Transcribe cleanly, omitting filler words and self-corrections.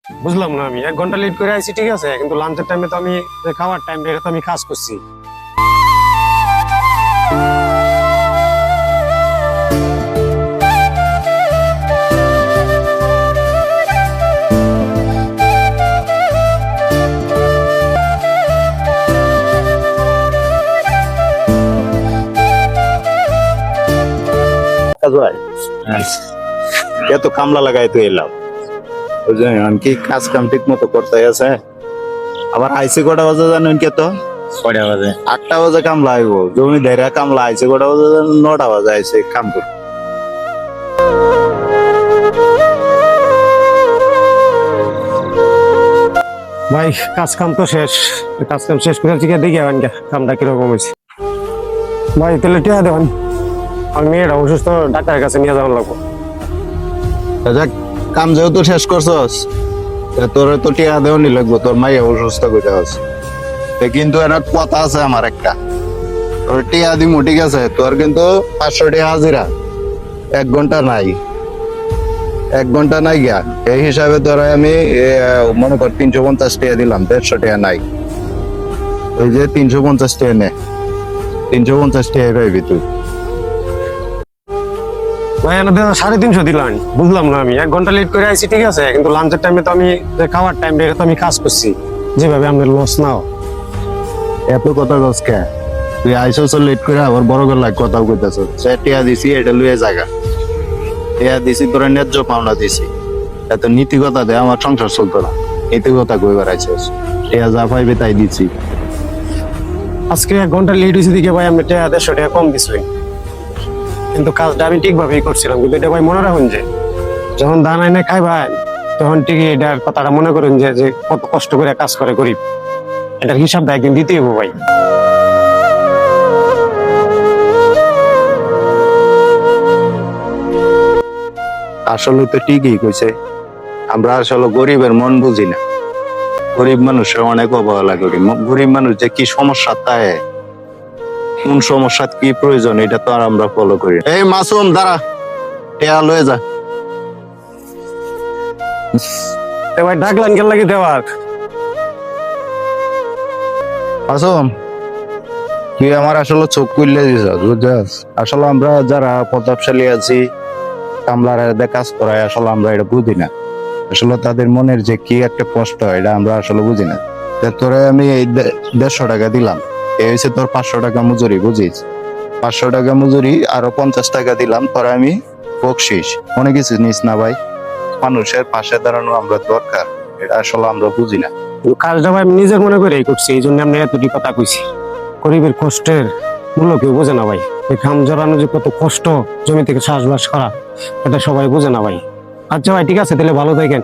বুঝলাম না, আমি 1 ঘন্টা লেট করে আইছি ঠিক আছে, কিন্তু লাঞ্চের টাইমে তো আমি খাওয়ার টাইম এটা তো আমি কাজ করছি। কাজ হয় এত কামলা লাগাই তো এলাম বুঝলেন কি কাজ কাম ঠিক মতো করতে আছে। আবার আইসি কটা বাজে জানেন কে তো কয়টা বাজে? 8টা বাজে কামলা আইব, জমি ধরে কামলা আইসি কটা বাজে জানেন? 9টা বাজে আইসে কাম করতে। ভাই কাজ কাম তো শেষ, কাজ কাম শেষ করে দিকে দেখি আবেন কামটা কিরকম হয়েছে। ভাই তাহলে টিয়া দেবেন, আমি মেয়েটা অসুস্থ, ডাক্তারের কাছে নিয়ে যাওয়ার লাগবো। যাক কাম যেহেতু শেষ করছস তোর তো টিয়া দেওয়ানি লাগবো, তোর মাইয়া অসুস্থ করে আছে। কিন্তু একটা কথা আছে আমার একটা, তোর টিয়া দিমু ঠিক আছে, তোর কিন্তু 500 টাকা হাজিরা, 1 ঘন্টা নাই, 1 ঘন্টা নাই গিয়া এই হিসাবে তোর আমি মনে কর 350 টাকা দিলাম, 150 টাকা নাই, ওই যে 350 টাকা নে, 350 টাকা পাইবি তুই। ভাই এনে 350 দিলাম, বুঝলাম না, আমি 1 ঘন্টা লেট করে আইছি ঠিক আছে, কিন্তু লাঞ্চের টাইমে তো আমি খাওয়ার টাইম এটা তো আমি কাজ করছি, যেভাবে আমি লস নাও। এত কথা কস কে? তুই আইসস লেট করে আবার বড় গলায় কথা কইতাছ। সে টিয়া দিছি এটা লুয়ে জায়গা, টিয়া দিছি তোরা ন্যায্য পাওনা দিছি, এত নীতি কথা দে আমার সংসার চলতো না, নীতি কথা কইবার আইসস, টিয়া যা পাইবে তাই দিছি। আজকে 1 ঘন্টা লেট হয়েছে দিকে ভাই আমি 150 টাকা কম দিচ্ছি, কিন্তু কাজটা আমি ঠিকভাবেই করছিলাম। কিন্তু এটা ভাই মনে রাখুন যে যখন দান আইনে খাই ভাই, তখন ঠিকই এটার কথাটা মনে করেন যে যে কত কষ্ট করে কাজ করে গরিব, এটার হিসাবটা একদিন দিতেই হবে ভাই। আসলে তো ঠিকই কইছে, আমরা আসলে গরিবের মন বুঝি না, গরিব মানুষের অনেক অবহেলা করি। গরিব মানুষ যে কি সমস্যা তাই, কোন সমস্যা কি প্রয়োজন এটা তো আর আমরা ফলো করি না। এই মাসুম দাঁড়া, টিয়া লয়ে যা। এ ভাই ডাকলেন গেল লাগি দেওয়ার। মাসুম তুই আমার আসলে চোখ খুললে দিছস বুঝছস। আসলে আমরা যারা প্রতাপশালী আছি, কামলার কাজ করায়, আসলে আমরা এটা বুঝি না, আসলে তাদের মনের যে কি একটা কষ্ট এটা আমরা আসলে বুঝি না। তোরে আমি এই 150 টাকা দিলাম, এই হয়েছে তোর 500 টাকা মজুরি, বুঝিস? 500 টাকা মজুরি আরো 50 টাকা দিলাম তোরা, আমি বকশিস মনে কিছু নিস না ভাই। মানুষের পাশে দাঁড়ানো আমরা দরকার, এটা আসলে আমরা বুঝি না। কাজটা ভাই আমি নিজের মনে করেই করছি, এই জন্য আমি এতটি কথা কইছি। গরিবের কষ্টের মূল্য কেউ বোঝে না ভাই, এই ঘাম জড়ানো যে কত কষ্ট, জমি থেকে চাষবাস করা, এটা সবাই বোঝে না ভাই। আচ্ছা ভাই ঠিক আছে, তাহলে ভালো থাকেন।